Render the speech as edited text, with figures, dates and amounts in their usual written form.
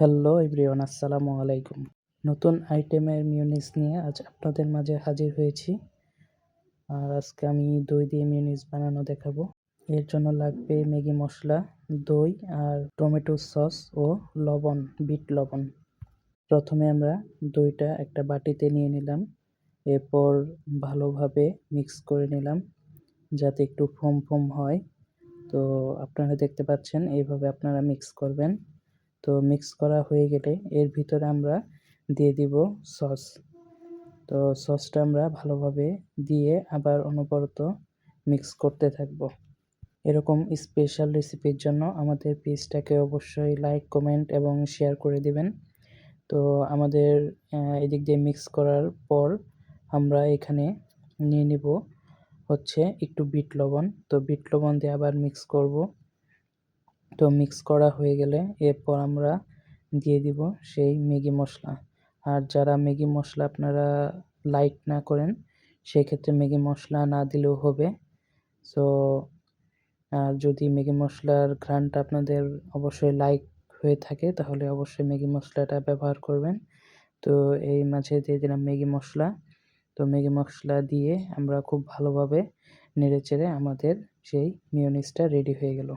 Hello everyone, আসসালামু আলাইকুম। নতুন আইটেমের মিউনিস নিয়ে আজ আপনাদের মাঝে হাজির হয়েছি। আর আজকে আমি দই দিয়ে মিউনিস বানানো দেখাবো। এর জন্য লাগবে ম্যাগি মশলা, দই আর টমেটো সস ও লবণ, বিট লবণ। প্রথমে আমরা দইটা একটা বাটিতে নিয়ে নিলাম, এরপর ভালোভাবে মিক্স করে নিলাম যাতে একটু ফোম ফোম হয়। তো আপনারা দেখতে পাচ্ছেন এইভাবে আপনারা মিক্স করবেন। তো মিক্স করা হয়ে গেলে এর ভিতরে আমরা দিয়ে দিব সস। তো সসটা আমরা ভালোভাবে দিয়ে আবার অনবরত মিক্স করতে থাকব। এরকম স্পেশাল রেসিপির জন্য আমাদের পেজটাকে অবশ্যই লাইক, কমেন্ট এবং শেয়ার করে দিবেন। তো আমাদের এদিক দিয়ে মিক্স করার পর আমরা এখানে নিয়ে নিব হচ্ছে একটু বিট লবণ। তো বিট লবণ দিয়ে আবার মিক্স করব। তো মিক্স করা হয়ে গেলে এরপর আমরা দিয়ে দিব সেই ম্যাগি মশলা। আর যারা ম্যাগি মশলা আপনারা লাইক না করেন সেক্ষেত্রে ম্যাগি মশলা না দিলেও হবে। সো আর যদি ম্যাগি মশলার ঘ্রাণটা আপনাদের অবশ্যই লাইক হয়ে থাকে তাহলে অবশ্যই ম্যাগি মশলাটা ব্যবহার করবেন। তো এই মাঝে দিয়ে দিলাম ম্যাগি মশলা। তো ম্যাগি মশলা দিয়ে আমরা খুব ভালোভাবে নেড়েচেড়ে আমাদের সেই মিয়োনিজটা রেডি হয়ে গেল।